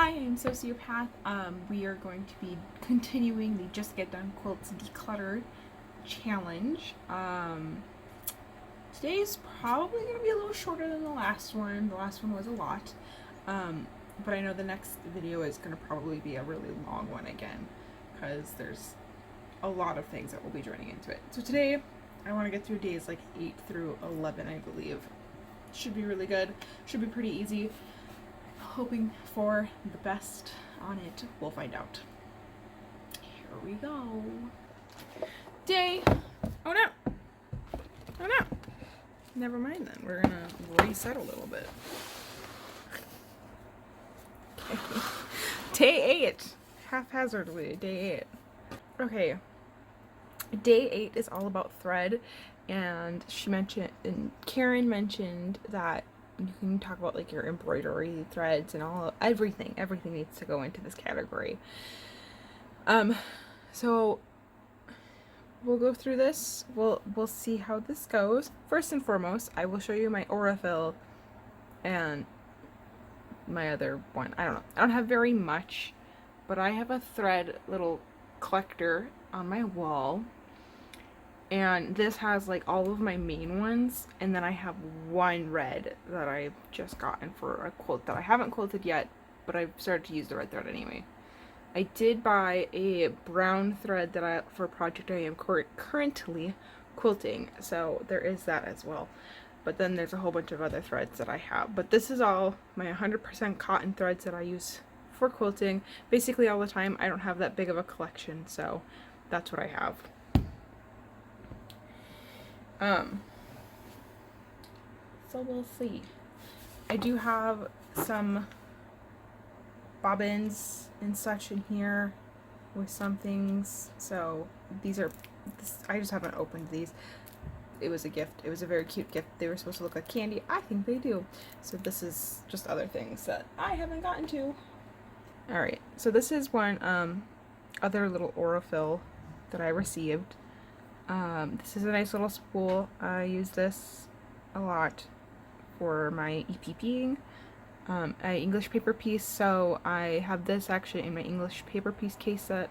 Hi, I'm Sociopath. We are going to be continuing the Just Get Done Quilts Declutter challenge. Today's probably going to be a little shorter than the last one. The last one was a lot. But I know the next video is going to probably be a really long one again because there's a lot of things that will be joining into it. So today I want to get through days like 8 through 11, I believe. Should be really good. Should be pretty easy. Hoping for the best on it. We'll find out. Here we go. Day. Oh no. Oh no. Never mind then. We're gonna reset a little bit. Okay. Day 8. Haphazardly. Day 8. Okay. Day 8 is all about thread, and Karen mentioned that you can talk about like your embroidery threads and everything needs to go into this category. So we'll go through this. We'll see how this goes. First and foremost, I will show you my Aurifil and my other one. I don't have very much, but I have a thread little collector on my wall. And this has like all of my main ones, and then I have one red that I've just gotten for a quilt that I haven't quilted yet, but I've started to use the red thread anyway. I did buy a brown thread for a project I am currently quilting, so there is that as well. But then there's a whole bunch of other threads that I have. But this is all my 100% cotton threads that I use for quilting basically all the time. I don't have that big of a collection, so that's what I have. So we'll see. I do have some bobbins and such in here with some things. So I just haven't opened these. It was a gift. It was a very cute gift. They were supposed to look like candy. I think they do. So this is just other things that I haven't gotten to. Alright, so this is one other little Aurifil that I received. This is a nice little spool. I use this a lot for my EPPing. An English paper piece, so I have this actually in my English paper piece case that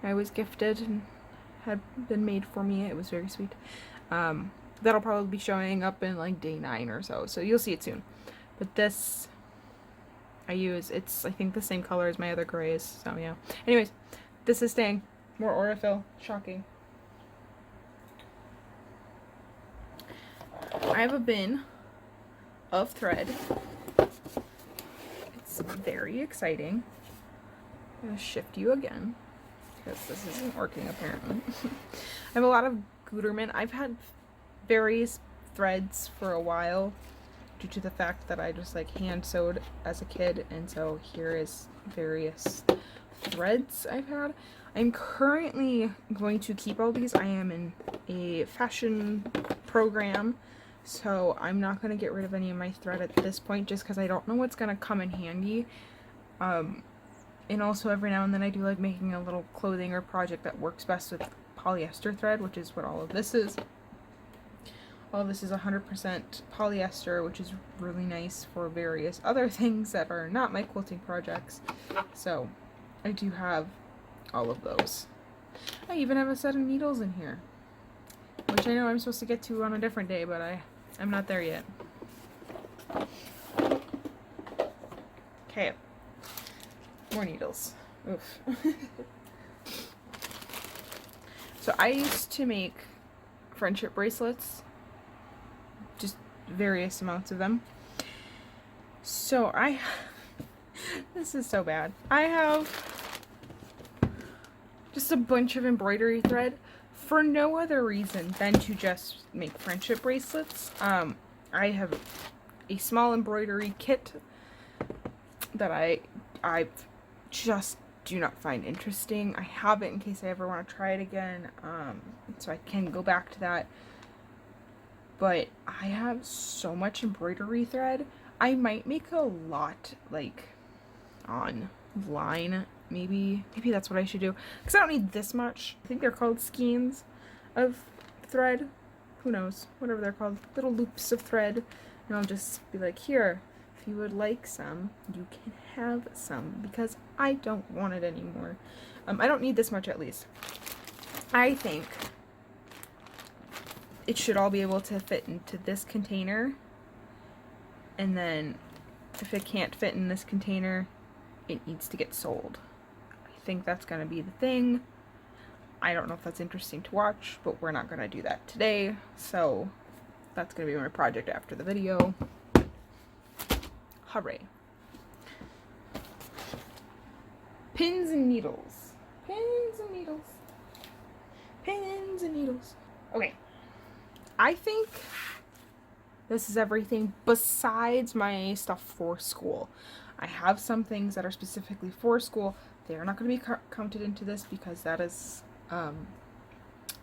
I was gifted and had been made for me. It was very sweet. That'll probably be showing up in like day 9 or so you'll see it soon. But this I use, it's I think the same color as my other grays, so yeah. Anyways, this is staying. More Aurifil. Shocking. I have a bin of thread. It's very exciting. I'm going to shift you again because this isn't working apparently. I have a lot of Gutermann. I've had various threads for a while due to the fact that I just like hand sewed as a kid, and so here is various threads I've had. I'm currently going to keep all these. I am in a fashion program, so I'm not going to get rid of any of my thread at this point just because I don't know what's going to come in handy. And also every now and then I do like making a little clothing or project that works best with polyester thread, which is what all of this is. All of this is 100% polyester, which is really nice for various other things that are not my quilting projects. So I do have all of those. I even have a set of needles in here, which I know I'm supposed to get to on a different day, but I'm not there yet. Okay. More needles. Oof. So I used to make friendship bracelets. Just various amounts of them. So this is so bad. I have just a bunch of embroidery thread for no other reason than to just make friendship bracelets. I have a small embroidery kit that I just do not find interesting. I have it in case I ever want to try it again, so I can go back to that. But I have so much embroidery thread. I might make a lot like online. Maybe that's what I should do, because I don't need this much. I think they're called skeins of thread. Who knows? Whatever they're called. Little loops of thread. And I'll just be like, here, if you would like some, you can have some, because I don't want it anymore. I don't need this much, at least. I think it should all be able to fit into this container, and then if it can't fit in this container, it needs to get sold. I think that's going to be the thing. I don't know if that's interesting to watch, but we're not going to do that today, so that's going to be my project after the video. Hooray. Pins and needles. Pins and needles. Pins and needles. Okay. I think this is everything besides my stuff for school. I have some things that are specifically for school. They are not going to be counted into this because that is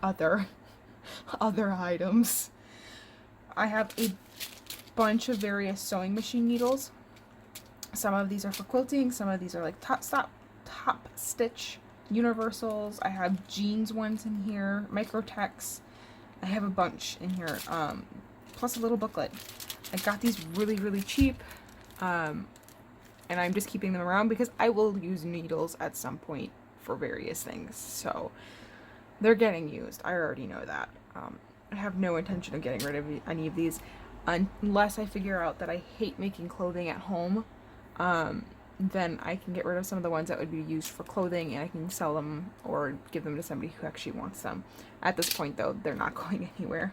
other items. I have a bunch of various sewing machine needles. Some of these are for quilting. Some of these are like top stitch universals. I have jeans ones in here, Microtex. I have a bunch in here, plus a little booklet. I got these really cheap, and I'm just keeping them around because I will use needles at some point for various things. So they're getting used. I already know that. I have no intention of getting rid of any of these unless I figure out that I hate making clothing at home. Then I can get rid of some of the ones that would be used for clothing, and I can sell them or give them to somebody who actually wants them. At this point, though, they're not going anywhere.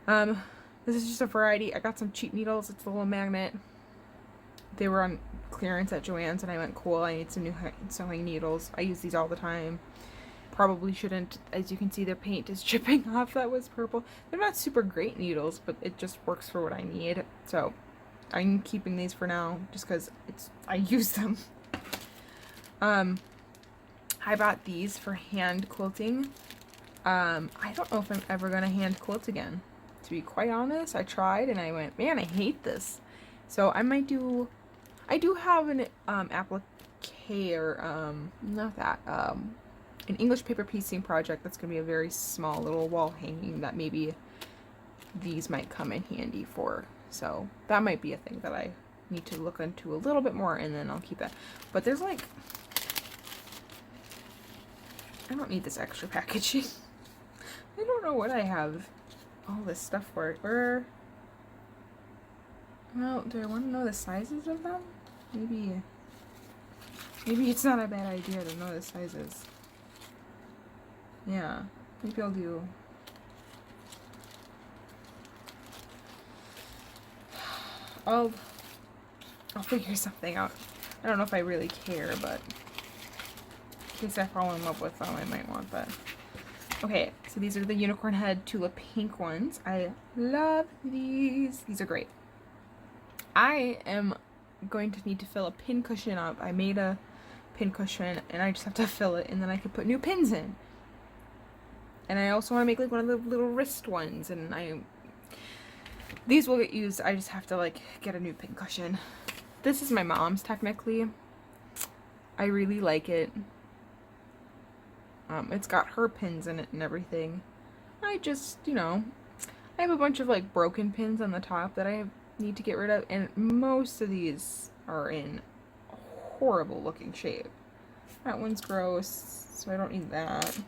This is just a variety. I got some cheap needles. It's a little magnet. They were on clearance at Joann's, and I went, cool, I need some new sewing needles. I use these all the time. Probably shouldn't. As you can see, their paint is chipping off. That was purple. They're not super great needles, but it just works for what I need. So I'm keeping these for now just because I use them. I bought these for hand quilting. I don't know if I'm ever gonna hand quilt again. To be quite honest, I tried and I went, man, I hate this. So I might do. I do have an applique, or not that, an English paper piecing project that's gonna be a very small little wall hanging that maybe these might come in handy for. So that might be a thing that I need to look into a little bit more, and then I'll keep that. But there's like, I don't need this extra packaging. I don't know what I have all this stuff for. Well, do I want to know the sizes of them? Maybe it's not a bad idea to know the sizes. Yeah, maybe I'll do. I'll figure something out. I don't know if I really care, but in case I fall in love with them, I might want that. Okay, so these are the unicorn head tulip pink ones. I love these. These are great. I am going to need to fill a pin cushion up. I made a pin cushion and I just have to fill it, and then I can put new pins in. And I also want to make like one of the little wrist ones, and these will get used. I just have to like get a new pin cushion. This is my mom's technically. I really like it. It's got her pins in it and everything. I just, I have a bunch of like broken pins on the top that I need to get rid of, and most of these are in horrible looking shape. That one's gross, so I don't need that.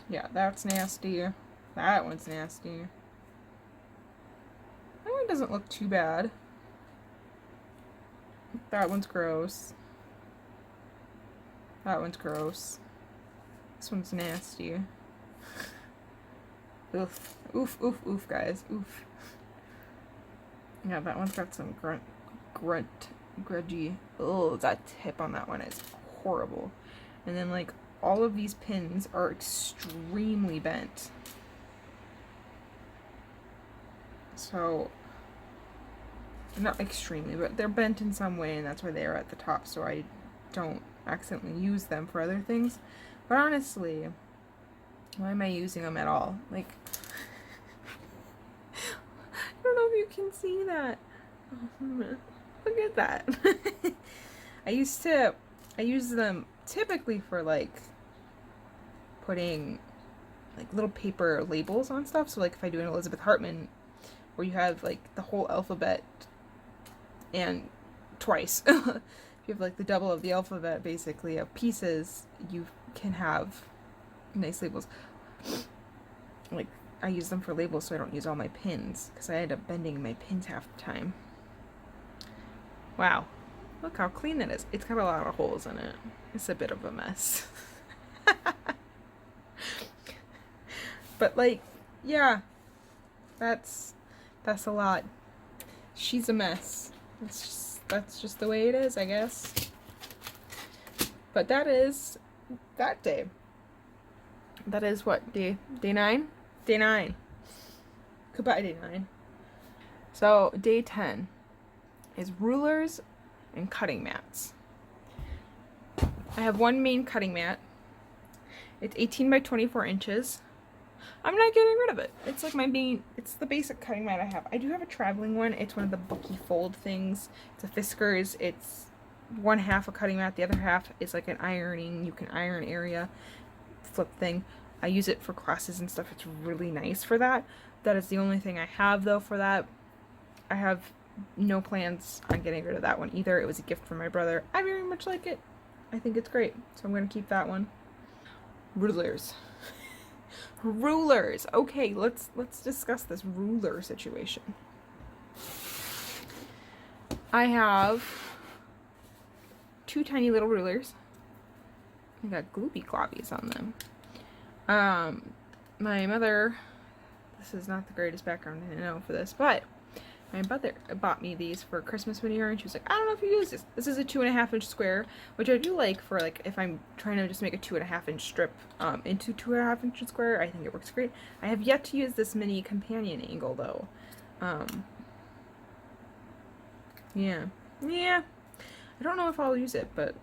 Yeah, that's nasty. That one's nasty. That one doesn't look too bad. That one's gross. That one's gross. This one's nasty. Oof. Oof, oof, oof, guys. Oof. Yeah, that one's got some grudgy. Oh, that tip on that one is horrible. And then, like, all of these pins are extremely bent. So, not extremely, but they're bent in some way, and that's why they are at the top, so I don't accidentally use them for other things. But honestly, why am I using them at all? Like, I don't know if you can see that. Look at that. I use them typically for like putting like little paper labels on stuff. So like if I do an Elizabeth Hartman where you have like the whole alphabet and twice. If you have like the double of the alphabet basically of pieces, you can have nice labels. Like, I use them for labels so I don't use all my pins, because I end up bending my pins half the time. Wow. Look how clean that is. It's got a lot of holes in it. It's a bit of a mess. But like, yeah. That's a lot. She's a mess. That's just the way it is, I guess. But that is that day. That is what, day 9? Day 9. Goodbye, day 9. So, day 10 is rulers and cutting mats. I have one main cutting mat. It's 18 by 24 inches. I'm not getting rid of it. It's like it's the basic cutting mat I have. I do have a traveling one. It's one of the bulky fold things. It's a Fiskars. It's one half a cutting mat. The other half is like an ironing. You can iron area flip thing. I use it for classes and stuff. It's really nice for that. That is the only thing I have though for that. I have no plans on getting rid of that one either. It was a gift from my brother. I very much like it. I think it's great. So I'm going to keep that one. Rulers. Rulers. Okay, let's discuss this ruler situation. I have 2 tiny little rulers. I got gloopy clobbies on them. My mother, this is not the greatest background I know for this, but my mother bought me these for Christmas one year, and she was like, I don't know if you use this. This is a 2.5 inch square, which I do like for like if I'm trying to just make a 2.5 inch strip into 2.5 inch square. I think it works great. I have yet to use this mini companion angle though. Yeah. I don't know if I'll use it, but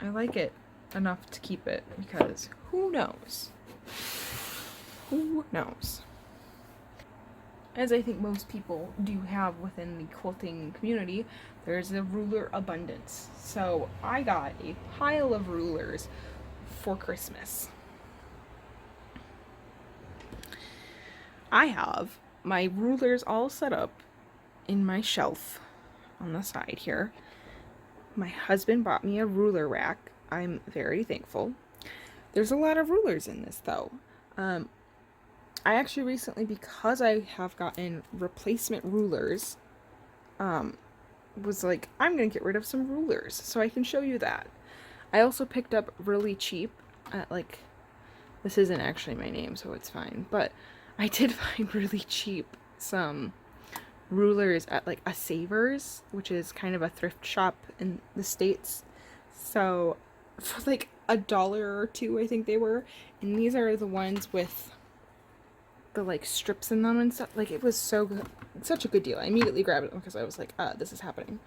I like it enough to keep it because who knows? Who knows? As I think most people do have within the quilting community, there's a ruler abundance. So I got a pile of rulers for Christmas. I have my rulers all set up in my shelf on the side here. My husband bought me a ruler rack. I'm very thankful. There's a lot of rulers in this though. I actually recently, because I have gotten replacement rulers, was like, I'm gonna get rid of some rulers so I can show you that. I also picked up really cheap at like, this isn't actually my name so it's fine, but I did find really cheap some rulers at like a Savers, which is kind of a thrift shop in the States. So for like $1 or $2 I think they were, and these are the ones with the like strips in them and stuff. Like, it was so good, such a good deal. I immediately grabbed it because I was like, this is happening.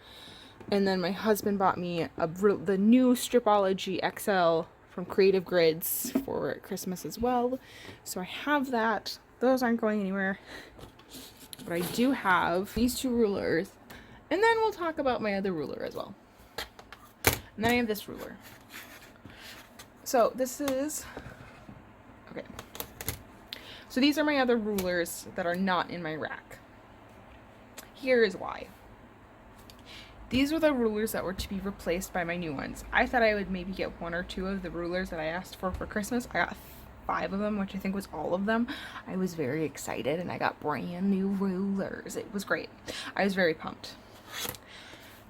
And then my husband bought me the new Stripology XL from Creative Grids for Christmas as well. So I have that. Those aren't going anywhere. But I do have these 2 rulers. And then we'll talk about my other ruler as well. And then I have this ruler. So this is, okay. So these are my other rulers that are not in my rack. Here is why. These were the rulers that were to be replaced by my new ones. I thought I would maybe get 1 or 2 of the rulers that I asked for Christmas. I got 5 of them, which I think was all of them. I was very excited and I got brand new rulers. It was great. I was very pumped.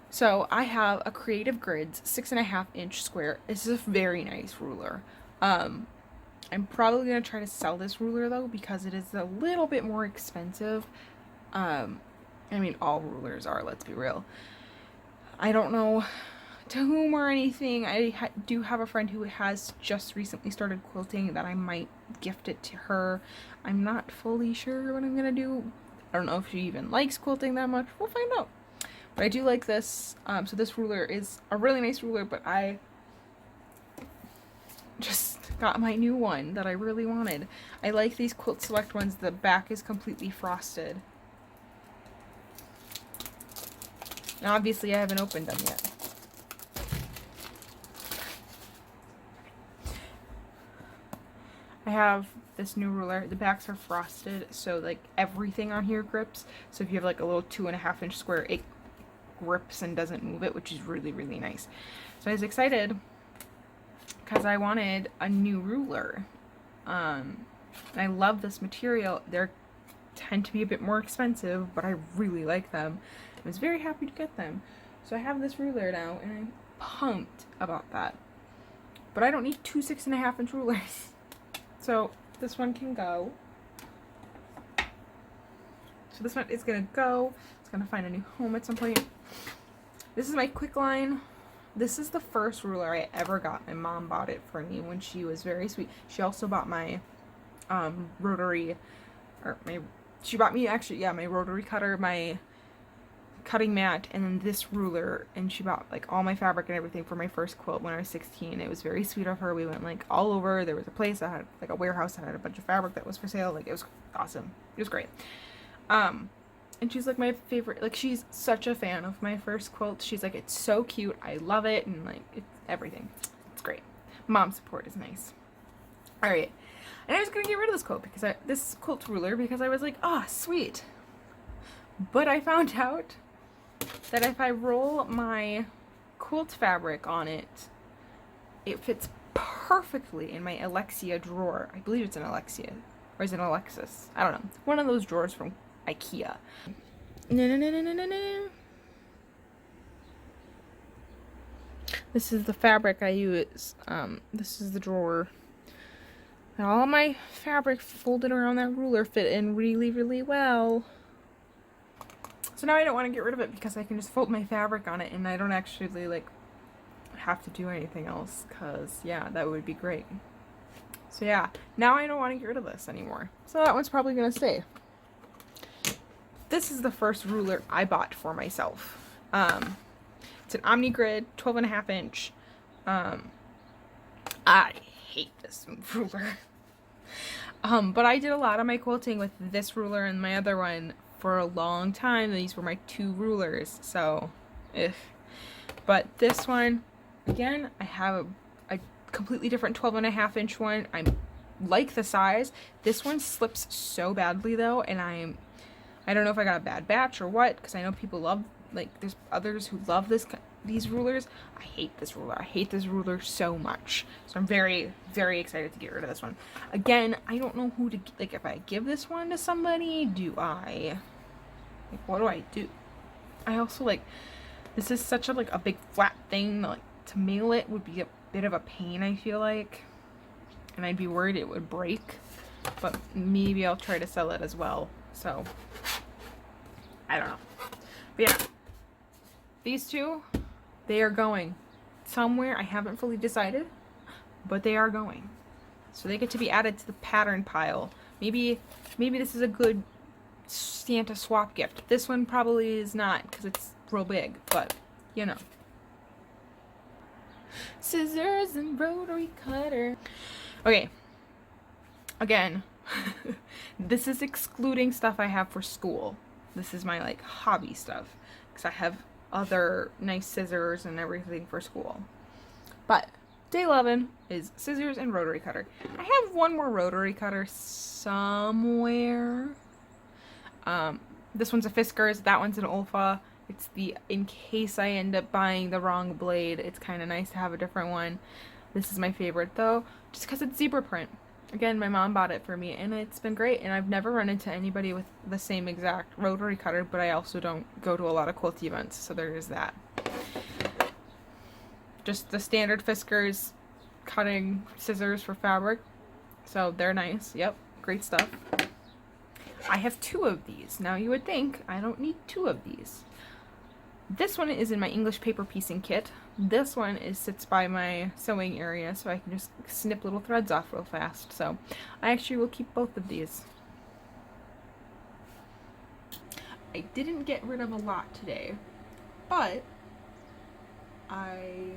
So I have a Creative Grids 6.5 inch square. This is a very nice ruler. I'm probably going to try to sell this ruler though because it is a little bit more expensive. I mean, all rulers are, let's be real. I don't know to whom or anything. I do have a friend who has just recently started quilting that I might gift it to her. I'm not fully sure what I'm going to do. I don't know if she even likes quilting that much. We'll find out. But I do like this. So this ruler is a really nice ruler, but I just got my new one that I really wanted. I like these Quilt Select ones. The back is completely frosted. And obviously I haven't opened them yet. I have this new ruler. The backs are frosted, so like everything on here grips. So if you have like a little 2.5-inch square, it grips and doesn't move it, which is really, really nice. So I was excited because I wanted a new ruler. I love this material. They tend to be a bit more expensive, but I really like them. I was very happy to get them. So I have this ruler now, and I'm pumped about that. But I don't need two 6.5-inch rulers. So this one can go. So this one is gonna go. It's gonna find a new home at some point. This is my quick line. This is the first ruler I ever got. My mom bought it for me when she was very sweet. She also bought my rotary, or she bought me actually, yeah, my rotary cutter, my cutting mat, and then this ruler, and she bought like all my fabric and everything for my first quilt when I was 16. It was very sweet of her. We went like all over. There was a place that had like a warehouse that had a bunch of fabric that was for sale. Like, it was awesome. It was great. And she's like my favorite, like she's such a fan of my first quilt. She's like, it's so cute, I love it, and like it's everything. It's great. Mom support is nice. All right, and I was gonna get rid of this quilt because this quilt ruler because I was like, oh sweet, but I found out that if I roll my quilt fabric on it, it fits perfectly in my Alexia drawer. I believe it's an Alexia, or is it an Alexis? I don't know. One of those drawers from IKEA. No. This is the fabric I use. This is the drawer. And all my fabric folded around that ruler fit in really, really well. So now I don't want to get rid of it because I can just fold my fabric on it and I don't actually like have to do anything else, because yeah, that would be great. So yeah, now I don't want to get rid of this anymore. So that one's probably going to stay. This is the first ruler I bought for myself. It's an OmniGrid 12.5-inch. I hate this ruler. But I did a lot of my quilting with this ruler and my other one for a long time. These were my two rulers, so but this one, again, I have a completely different 12.5-inch one. I like the size. This one slips so badly though, and I don't know if I got a bad batch or what, because I know people love, like, there's others who love these rulers. I hate this ruler. I hate this ruler so much. So I'm very, very excited to get rid of this one. Again, I don't know who to, like, if I give this one to somebody, like, what do I do? I also, like, this is such a, like, a big flat thing, like, to mail it would be a bit of a pain, I feel like. And I'd be worried it would break. But maybe I'll try to sell it as well. So, I don't know. But yeah, these two, they are going somewhere. I haven't fully decided, but they are going. So they get to be added to the pattern pile. Maybe this is a good Santa swap gift. This one probably is not because it's real big, but you know. Scissors and rotary cutter. Okay. Again, this is excluding stuff I have for school. This is my like hobby stuff because I have other nice scissors and everything for school. But day 11 is scissors and rotary cutter. I have one more rotary cutter somewhere. This one's a Fiskars, that one's an Olfa. It's in case I end up buying the wrong blade, it's kind of nice to have a different one. This is my favorite though, just because it's zebra print. Again, my mom bought it for me, and it's been great, and I've never run into anybody with the same exact rotary cutter, but I also don't go to a lot of quilt events, so there is that. Just the standard Fiskars cutting scissors for fabric, so they're nice. Yep, great stuff. I have two of these. Now you would think I don't need two of these. This one is in my English paper piecing kit. This one sits by my sewing area, so I can just snip little threads off real fast. So I actually will keep both of these. I didn't get rid of a lot today, but I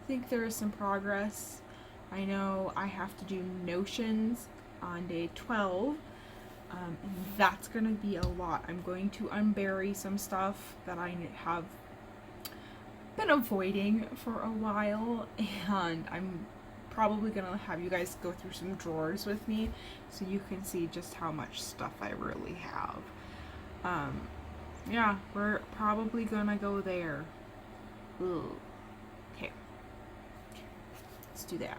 think there is some progress. I know I have to do notions on day 12. And that's going to be a lot. I'm going to unbury some stuff that I have been avoiding for a while, and I'm probably gonna have you guys go through some drawers with me so you can see just how much stuff I really have. Yeah, we're probably gonna go there. Ooh. Okay. Let's do that.